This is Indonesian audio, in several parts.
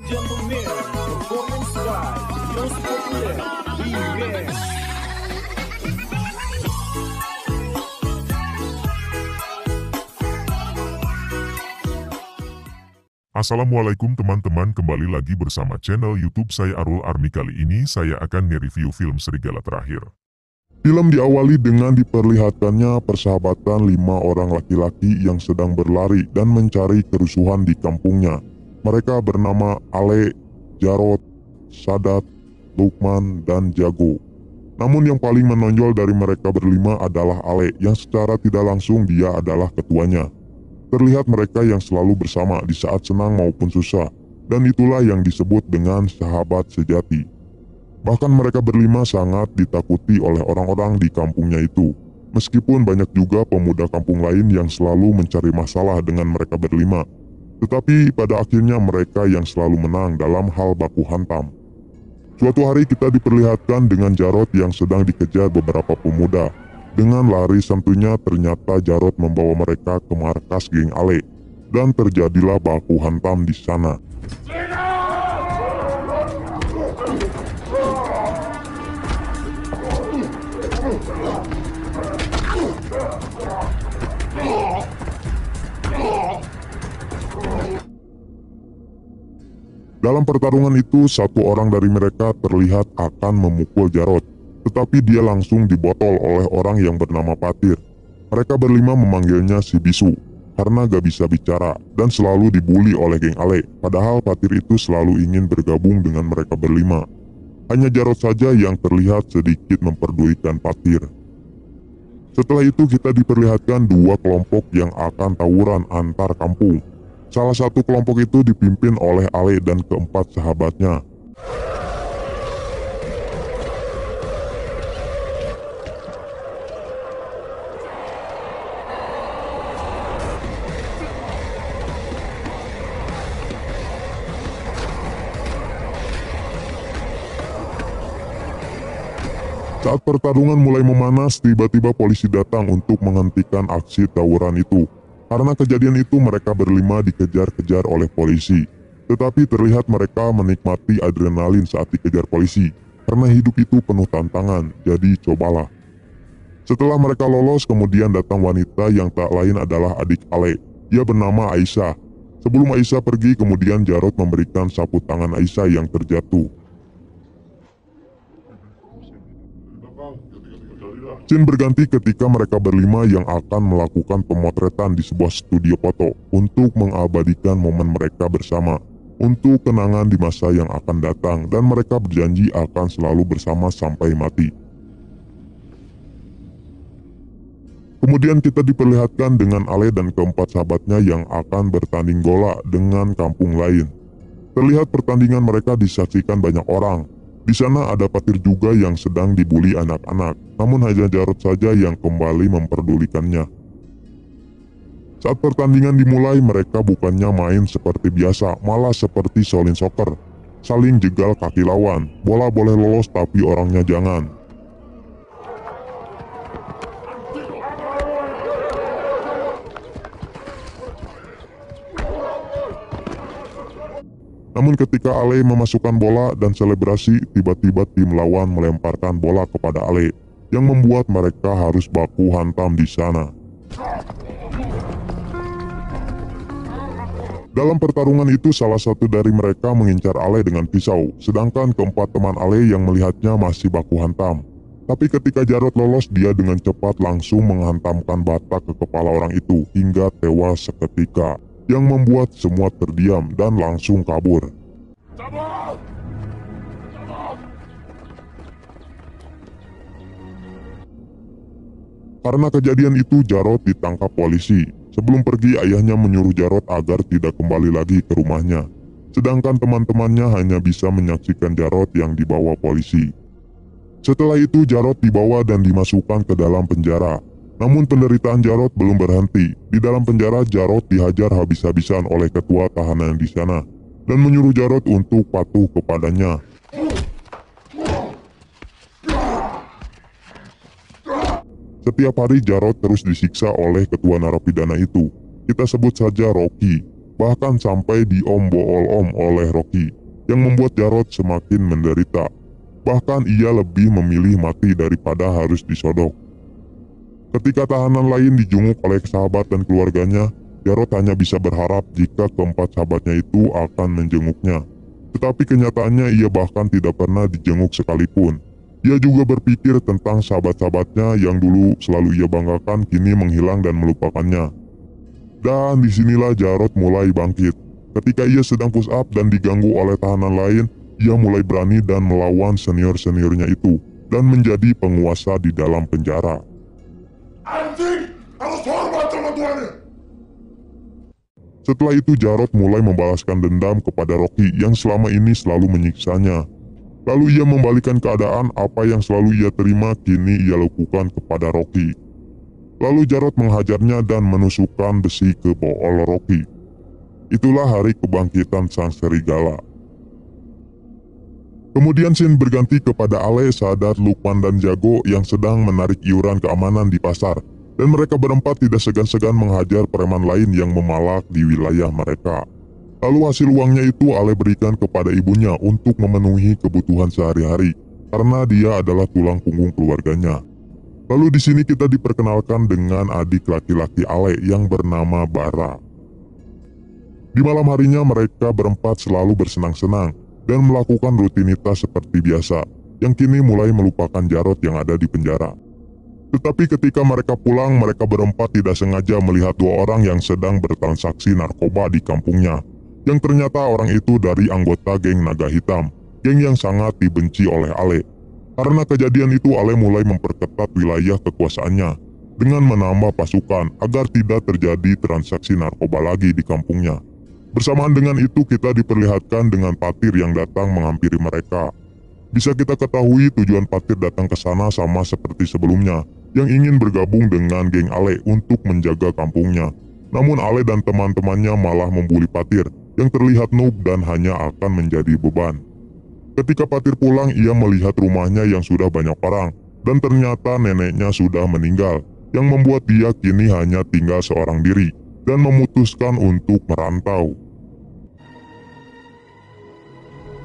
gentlemen, performance by Yos Populer Event. Assalamualaikum teman-teman, kembali lagi bersama channel YouTube saya Arul Army. Kali ini saya akan nge-review film Serigala Terakhir. Film diawali dengan diperlihatkannya persahabatan 5 orang laki-laki yang sedang berlari dan mencari kerusuhan di kampungnya. Mereka bernama Ale, Jarot, Sadat, Lukman, dan Jago. Namun yang paling menonjol dari mereka berlima adalah Ale, yang secara tidak langsung dia adalah ketuanya. Terlihat mereka yang selalu bersama di saat senang maupun susah, dan itulah yang disebut dengan sahabat sejati. Bahkan mereka berlima sangat ditakuti oleh orang-orang di kampungnya itu. Meskipun banyak juga pemuda kampung lain yang selalu mencari masalah dengan mereka berlima. Tetapi pada akhirnya mereka yang selalu menang dalam hal baku hantam. Suatu hari kita diperlihatkan dengan Jarot yang sedang dikejar beberapa pemuda. Dengan lari santunya ternyata Jarot membawa mereka ke markas geng Ale. Dan terjadilah baku hantam di sana. Dalam pertarungan itu, satu orang dari mereka terlihat akan memukul Jarot, tetapi dia langsung dibotol oleh orang yang bernama Patir. Mereka berlima memanggilnya si Bisu, karena gak bisa bicara dan selalu dibully oleh geng Ale, padahal Patir itu selalu ingin bergabung dengan mereka berlima. Hanya Jarot saja yang terlihat sedikit memperdulikan Patir. Setelah itu kita diperlihatkan dua kelompok yang akan tawuran antar kampung. Salah satu kelompok itu dipimpin oleh Ale dan keempat sahabatnya. Saat pertarungan mulai memanas, tiba-tiba polisi datang untuk menghentikan aksi tawuran itu. Karena kejadian itu mereka berlima dikejar-kejar oleh polisi. Tetapi terlihat mereka menikmati adrenalin saat dikejar polisi. Karena hidup itu penuh tantangan, jadi cobalah. Setelah mereka lolos, kemudian datang wanita yang tak lain adalah adik Ale. Dia bernama Aisyah. Sebelum Aisyah pergi, kemudian Jarot memberikan sapu tangan Aisyah yang terjatuh. Scene berganti ketika mereka berlima yang akan melakukan pemotretan di sebuah studio foto untuk mengabadikan momen mereka bersama untuk kenangan di masa yang akan datang, dan mereka berjanji akan selalu bersama sampai mati. Kemudian kita diperlihatkan dengan Ale dan keempat sahabatnya yang akan bertanding bola dengan kampung lain. Terlihat pertandingan mereka disaksikan banyak orang. Di sana ada Patir juga yang sedang dibully anak-anak, namun hanya Jarot saja yang kembali memperdulikannya. Saat pertandingan dimulai, mereka bukannya main seperti biasa, malah seperti Shaolin Soccer. Saling jegal kaki lawan, bola boleh lolos tapi orangnya jangan. Namun ketika Ale memasukkan bola dan selebrasi, tiba-tiba tim lawan melemparkan bola kepada Ale, yang membuat mereka harus baku hantam di sana. Dalam pertarungan itu, salah satu dari mereka mengincar Ale dengan pisau, sedangkan keempat teman Ale yang melihatnya masih baku hantam. Tapi ketika Jarot lolos, dia dengan cepat langsung menghantamkan bata ke kepala orang itu hingga tewas seketika, yang membuat semua terdiam dan langsung kabur. Karena kejadian itu, Jarot ditangkap polisi. Sebelum pergi, ayahnya menyuruh Jarot agar tidak kembali lagi ke rumahnya. Sedangkan teman-temannya hanya bisa menyaksikan Jarot yang dibawa polisi. Setelah itu, Jarot dibawa dan dimasukkan ke dalam penjara. Namun penderitaan Jarot belum berhenti. Di dalam penjara, Jarot dihajar habis-habisan oleh ketua tahanan di sana dan menyuruh Jarot untuk patuh kepadanya. Setiap hari Jarot terus disiksa oleh ketua narapidana itu. Kita sebut saja Rocky. bahkan sampai diom-bool-om oleh Rocky, yang membuat Jarod semakin menderita. Bahkan ia lebih memilih mati daripada harus disodok. Ketika tahanan lain dijunguk oleh sahabat dan keluarganya, Jarod hanya bisa berharap jika keempat sahabatnya itu akan menjenguknya. Tetapi kenyataannya ia bahkan tidak pernah dijenguk sekalipun. Ia juga berpikir tentang sahabat-sahabatnya yang dulu selalu ia banggakan kini menghilang dan melupakannya. Dan disinilah Jarod mulai bangkit. Ketika ia sedang push up dan diganggu oleh tahanan lain, ia mulai berani dan melawan senior-seniornya itu dan menjadi penguasa di dalam penjara. Anjing, harus hormat sama tuannya. Setelah itu Jarod mulai membalaskan dendam kepada Rocky yang selama ini selalu menyiksanya. Lalu ia membalikan keadaan apa yang selalu ia terima kini ia lakukan kepada Rocky. Lalu Jarod menghajarnya dan menusukkan besi ke bool Rocky. Itulah hari kebangkitan sang serigala. Kemudian scene berganti kepada Ale, Sadat, Lukman dan Jago yang sedang menarik iuran keamanan di pasar. Dan mereka berempat tidak segan-segan menghajar preman lain yang memalak di wilayah mereka. Lalu hasil uangnya itu Ale berikan kepada ibunya untuk memenuhi kebutuhan sehari-hari karena dia adalah tulang punggung keluarganya. Lalu di sini kita diperkenalkan dengan adik laki-laki Ale yang bernama Bara. Di malam harinya mereka berempat selalu bersenang-senang dan melakukan rutinitas seperti biasa yang kini mulai melupakan Jarod yang ada di penjara. Tetapi ketika mereka pulang, mereka berempat tidak sengaja melihat dua orang yang sedang bertransaksi narkoba di kampungnya. Yang ternyata orang itu dari anggota geng Naga Hitam, geng yang sangat dibenci oleh Ale. Karena kejadian itu Ale mulai memperketat wilayah kekuasaannya dengan menambah pasukan agar tidak terjadi transaksi narkoba lagi di kampungnya. Bersamaan dengan itu kita diperlihatkan dengan Patir yang datang menghampiri mereka. Bisa kita ketahui tujuan Patir datang ke sana sama seperti sebelumnya, yang ingin bergabung dengan geng Ale untuk menjaga kampungnya. Namun Ale dan teman-temannya malah membuli Patir yang terlihat noob dan hanya akan menjadi beban. Ketika Patir pulang, ia melihat rumahnya yang sudah banyak orang dan ternyata neneknya sudah meninggal, yang membuat dia kini hanya tinggal seorang diri dan memutuskan untuk merantau.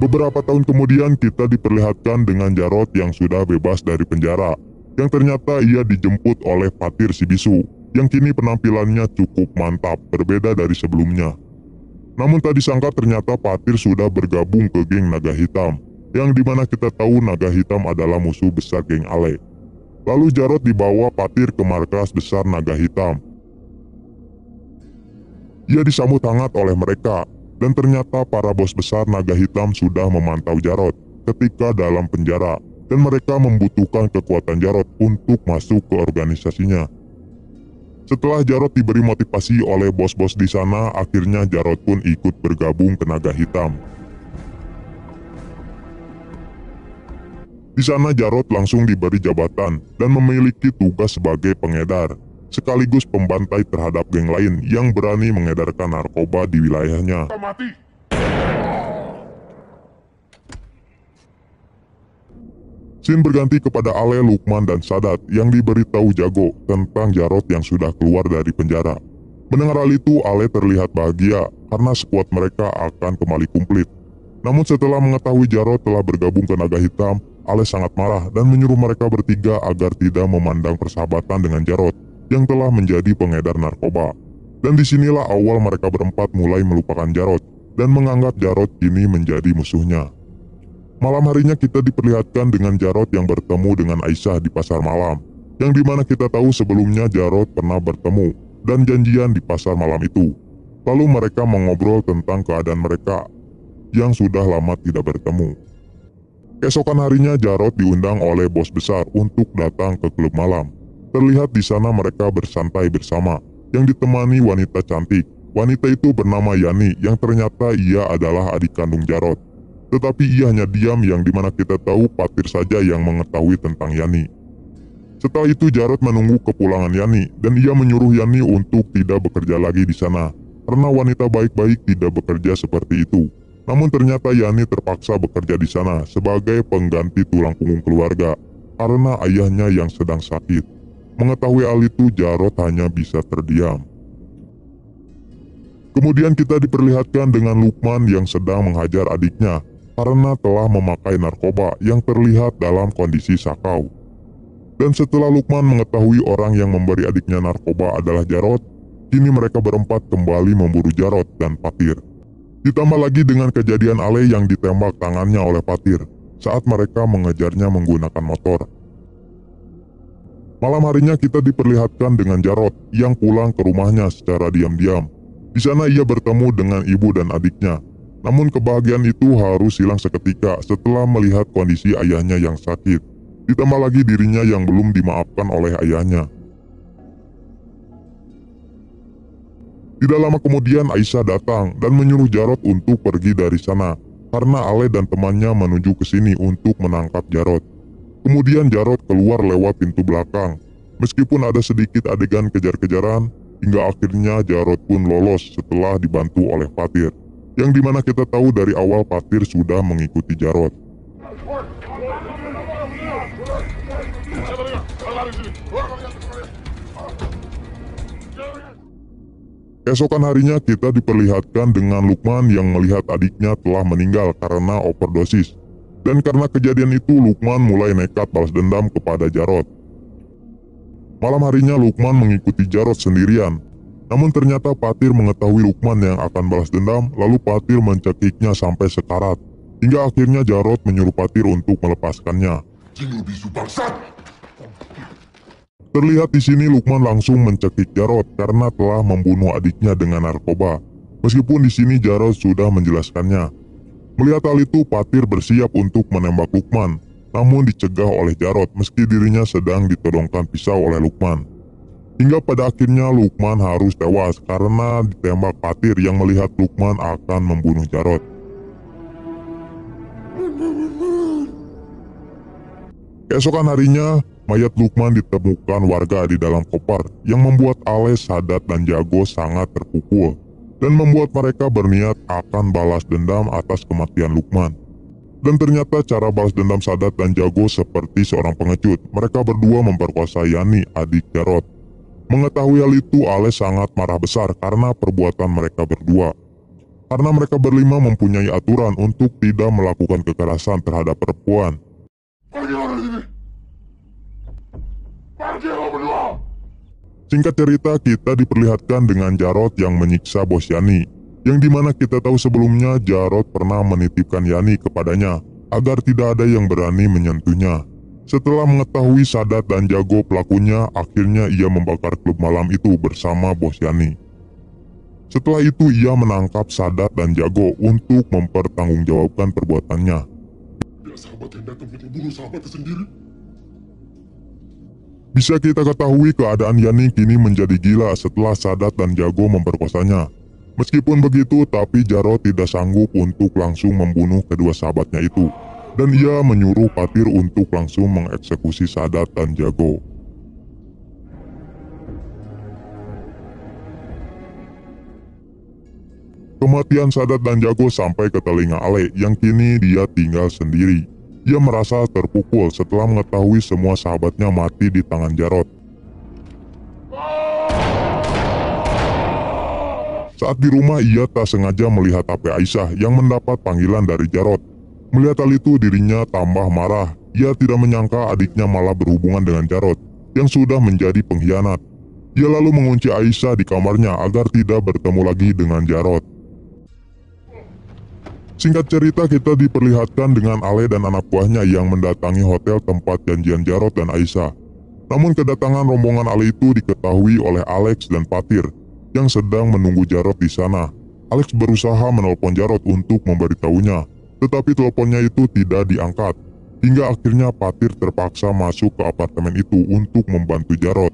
Beberapa tahun kemudian kita diperlihatkan dengan Jarod yang sudah bebas dari penjara, yang ternyata ia dijemput oleh Patir si bisu, yang kini penampilannya cukup mantap berbeda dari sebelumnya. Namun tak disangka ternyata Patir sudah bergabung ke geng Naga Hitam, yang dimana kita tahu Naga Hitam adalah musuh besar geng Ale. Lalu Jarod dibawa Patir ke markas besar Naga Hitam. Ia disambut hangat oleh mereka, dan ternyata para bos besar Naga Hitam sudah memantau Jarod ketika dalam penjara, dan mereka membutuhkan kekuatan Jarod untuk masuk ke organisasinya. Setelah Jarod diberi motivasi oleh bos-bos di sana, akhirnya Jarod pun ikut bergabung ke Naga Hitam. Di sana Jarod langsung diberi jabatan dan memiliki tugas sebagai pengedar, sekaligus pembantai terhadap geng lain yang berani mengedarkan narkoba di wilayahnya. Mati. Scene berganti kepada Ale, Lukman, dan Sadat yang diberitahu Jago tentang Jarod yang sudah keluar dari penjara. Mendengar hal itu, Ale terlihat bahagia karena skuad mereka akan kembali komplit. Namun setelah mengetahui Jarod telah bergabung ke Naga Hitam, Ale sangat marah dan menyuruh mereka bertiga agar tidak memandang persahabatan dengan Jarod yang telah menjadi pengedar narkoba. Dan disinilah awal mereka berempat mulai melupakan Jarod dan menganggap Jarod kini menjadi musuhnya. Malam harinya kita diperlihatkan dengan Jarod yang bertemu dengan Aisyah di pasar malam, yang dimana kita tahu sebelumnya Jarod pernah bertemu dan janjian di pasar malam itu. Lalu mereka mengobrol tentang keadaan mereka yang sudah lama tidak bertemu. Keesokan harinya Jarod diundang oleh bos besar untuk datang ke klub malam. Terlihat di sana mereka bersantai bersama, yang ditemani wanita cantik. Wanita itu bernama Yani, yang ternyata ia adalah adik kandung Jarod. Tetapi ia hanya diam, yang dimana kita tahu Patir saja yang mengetahui tentang Yani. Setelah itu Jarod menunggu kepulangan Yani dan ia menyuruh Yani untuk tidak bekerja lagi di sana karena wanita baik-baik tidak bekerja seperti itu. Namun ternyata Yani terpaksa bekerja di sana sebagai pengganti tulang punggung keluarga karena ayahnya yang sedang sakit. Mengetahui hal itu Jarod hanya bisa terdiam. Kemudian kita diperlihatkan dengan Lukman yang sedang menghajar adiknya karena telah memakai narkoba yang terlihat dalam kondisi sakau. Dan setelah Lukman mengetahui orang yang memberi adiknya narkoba adalah Jarot, kini mereka berempat kembali memburu Jarot dan Patir. Ditambah lagi dengan kejadian Ale yang ditembak tangannya oleh Patir saat mereka mengejarnya menggunakan motor. Malam harinya kita diperlihatkan dengan Jarot yang pulang ke rumahnya secara diam-diam. Di sana ia bertemu dengan ibu dan adiknya. Namun kebahagiaan itu harus hilang seketika setelah melihat kondisi ayahnya yang sakit. Ditambah lagi dirinya yang belum dimaafkan oleh ayahnya. Tidak lama kemudian Aisyah datang dan menyuruh Jarot untuk pergi dari sana karena Ale dan temannya menuju ke sini untuk menangkap Jarot. Kemudian Jarot keluar lewat pintu belakang. Meskipun ada sedikit adegan kejar-kejaran, hingga akhirnya Jarot pun lolos setelah dibantu oleh Patir. Yang dimana kita tahu dari awal Patir sudah mengikuti Jarot. Keesokan harinya kita diperlihatkan dengan Lukman yang melihat adiknya telah meninggal karena overdosis. Dan karena kejadian itu Lukman mulai nekat balas dendam kepada Jarot. Malam harinya Lukman mengikuti Jarot sendirian. Namun ternyata Patir mengetahui Lukman yang akan balas dendam, lalu Patir mencekiknya sampai sekarat. Hingga akhirnya Jarot menyuruh Patir untuk melepaskannya. Terlihat di sini Lukman langsung mencekik Jarot karena telah membunuh adiknya dengan narkoba. Meskipun di sini Jarot sudah menjelaskannya. Melihat hal itu Patir bersiap untuk menembak Lukman, namun dicegah oleh Jarot meski dirinya sedang ditodongkan pisau oleh Lukman. Hingga pada akhirnya Lukman harus tewas karena ditembak Patir yang melihat Lukman akan membunuh Jarot. Keesokan harinya, mayat Lukman ditemukan warga di dalam koper yang membuat Ale, Sadat, dan Jago sangat terpukul dan membuat mereka berniat akan balas dendam atas kematian Lukman. Dan ternyata cara balas dendam Sadat dan Jago seperti seorang pengecut. Mereka berdua memperkosa Yani, adik Jarot. Mengetahui hal itu, Ale sangat marah besar karena perbuatan mereka berdua. Karena mereka berlima mempunyai aturan untuk tidak melakukan kekerasan terhadap perempuan. Singkat cerita, kita diperlihatkan dengan Jarot yang menyiksa bos Yani, yang dimana kita tahu sebelumnya Jarot pernah menitipkan Yani kepadanya agar tidak ada yang berani menyentuhnya. Setelah mengetahui Sadat dan Jago pelakunya, akhirnya ia membakar klub malam itu bersama bos Yani. Setelah itu ia menangkap Sadat dan Jago untuk mempertanggungjawabkan perbuatannya. Ya, sahabat yang datang untuk bunuh sahabatnya sendiri. Bisa kita ketahui keadaan Yani kini menjadi gila setelah Sadat dan Jago memperkosanya. Meskipun begitu, tapi Jarot tidak sanggup untuk langsung membunuh kedua sahabatnya itu. Dan ia menyuruh Patir untuk langsung mengeksekusi Sadat dan Jago. Kematian Sadat dan Jago sampai ke telinga Ale yang kini dia tinggal sendiri. Ia merasa terpukul setelah mengetahui semua sahabatnya mati di tangan Jarot. Saat di rumah ia tak sengaja melihat HP Aisyah yang mendapat panggilan dari Jarot. Melihat hal itu dirinya tambah marah. Ia tidak menyangka adiknya malah berhubungan dengan Jarot yang sudah menjadi pengkhianat. Ia lalu mengunci Aisyah di kamarnya agar tidak bertemu lagi dengan Jarot. Singkat cerita kita diperlihatkan dengan Ale dan anak buahnya yang mendatangi hotel tempat janjian Jarot dan Aisyah. Namun kedatangan rombongan Ale itu diketahui oleh Alex dan Patir yang sedang menunggu Jarot di sana. Alex berusaha menelpon Jarot untuk memberitahunya, tetapi teleponnya itu tidak diangkat. Hingga akhirnya Patir terpaksa masuk ke apartemen itu untuk membantu Jarot.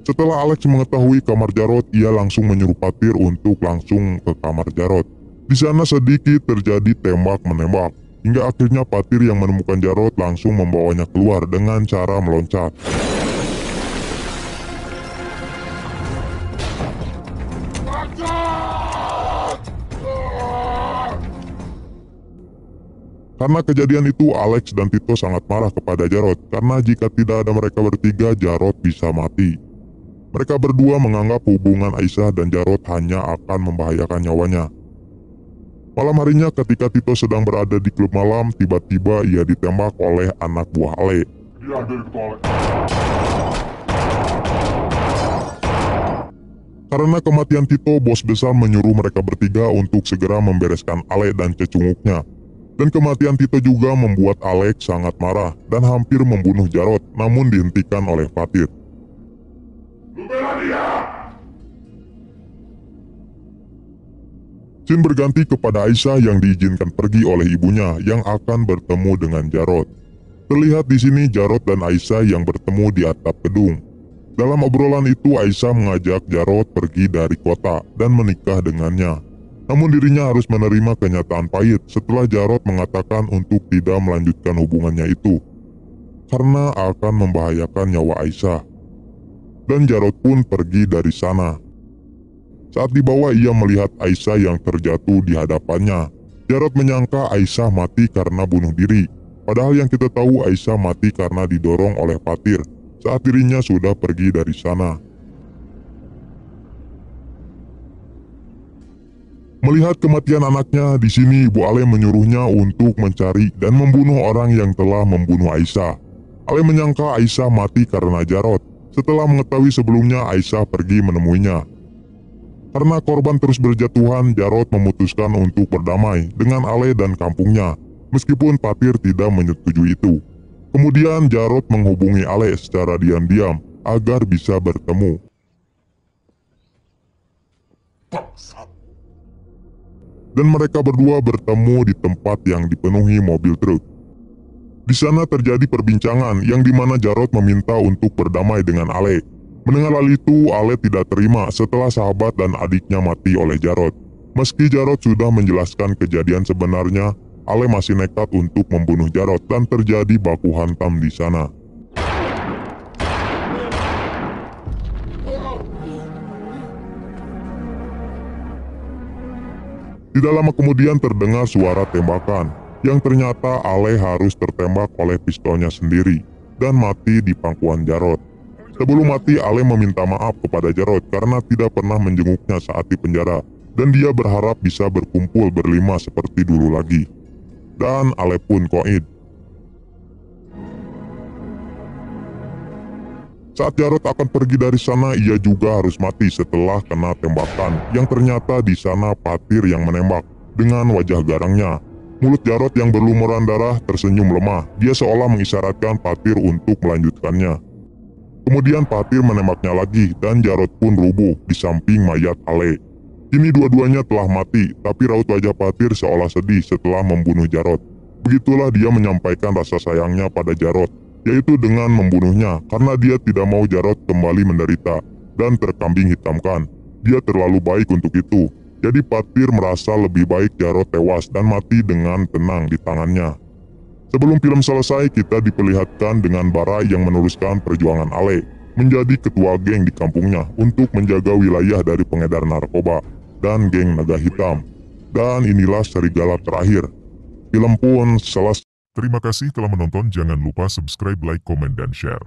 Setelah Alex mengetahui kamar Jarot, ia langsung menyuruh Patir untuk langsung ke kamar Jarot. Di sana sedikit terjadi tembak-menembak, hingga akhirnya Patir yang menemukan Jarot langsung membawanya keluar dengan cara meloncat. Karena kejadian itu, Alex dan Tito sangat marah kepada Jarot, karena jika tidak ada mereka bertiga, Jarot bisa mati. Mereka berdua menganggap hubungan Aisyah dan Jarod hanya akan membahayakan nyawanya. Malam harinya ketika Tito sedang berada di klub malam, tiba-tiba ia ditembak oleh anak buah Ale. Dia dari ketua Ale. Karena kematian Tito, bos besar menyuruh mereka bertiga untuk segera membereskan Ale dan cecunguknya. Dan kematian Tito juga membuat Alex sangat marah dan hampir membunuh Jarod, namun dihentikan oleh Fatir. Lu bela dia! Scene berganti kepada Aisyah yang diizinkan pergi oleh ibunya yang akan bertemu dengan Jarod. Terlihat di sini Jarod dan Aisyah yang bertemu di atap gedung. Dalam obrolan itu Aisyah mengajak Jarod pergi dari kota dan menikah dengannya. Namun dirinya harus menerima kenyataan pahit setelah Jarod mengatakan untuk tidak melanjutkan hubungannya itu karena akan membahayakan nyawa Aisyah. Dan Jarod pun pergi dari sana. Saat dibawa ia melihat Aisyah yang terjatuh di hadapannya. Jarod menyangka Aisyah mati karena bunuh diri. Padahal yang kita tahu Aisyah mati karena didorong oleh Fatir saat dirinya sudah pergi dari sana. Melihat kematian anaknya, di sini Ibu Ale menyuruhnya untuk mencari dan membunuh orang yang telah membunuh Aisyah. Ale menyangka Aisyah mati karena Jarod. Setelah mengetahui sebelumnya Aisyah pergi menemuinya. Karena korban terus berjatuhan, Jarod memutuskan untuk berdamai dengan Ale dan kampungnya, meskipun Fatir tidak menyetujui itu. Kemudian Jarod menghubungi Ale secara diam-diam agar bisa bertemu. Dan mereka berdua bertemu di tempat yang dipenuhi mobil truk. Di sana terjadi perbincangan yang dimana Jarod meminta untuk berdamai dengan Ale. Mendengar hal itu, Ale tidak terima setelah sahabat dan adiknya mati oleh Jarod. Meski Jarod sudah menjelaskan kejadian sebenarnya, Ale masih nekat untuk membunuh Jarod dan terjadi baku hantam di sana. Tidak lama kemudian terdengar suara tembakan, yang ternyata Ale harus tertembak oleh pistolnya sendiri dan mati di pangkuan Jarod. Sebelum mati, Ale meminta maaf kepada Jarod karena tidak pernah menjenguknya saat di penjara, dan dia berharap bisa berkumpul berlima seperti dulu lagi. Dan Ale pun koid. Saat Jarod akan pergi dari sana, ia juga harus mati setelah kena tembakan, yang ternyata di sana Fatir yang menembak dengan wajah garangnya. Mulut Jarod yang berlumuran darah tersenyum lemah. Dia seolah mengisyaratkan Fatir untuk melanjutkannya. Kemudian Fatir menembaknya lagi dan Jarod pun rubuh di samping mayat Ale. Kini dua-duanya telah mati, tapi raut wajah Fatir seolah sedih setelah membunuh Jarod. Begitulah dia menyampaikan rasa sayangnya pada Jarod, yaitu dengan membunuhnya karena dia tidak mau Jarod kembali menderita dan terkambing hitamkan. Dia terlalu baik untuk itu. Jadi Fatir merasa lebih baik Jarod tewas dan mati dengan tenang di tangannya. Sebelum film selesai, kita diperlihatkan dengan Bara yang meneruskan perjuangan Ale menjadi ketua geng di kampungnya untuk menjaga wilayah dari pengedar narkoba dan geng naga hitam. Dan inilah Serigala Terakhir. Film pun selesai. Terima kasih telah menonton, jangan lupa subscribe, like, komen, dan share.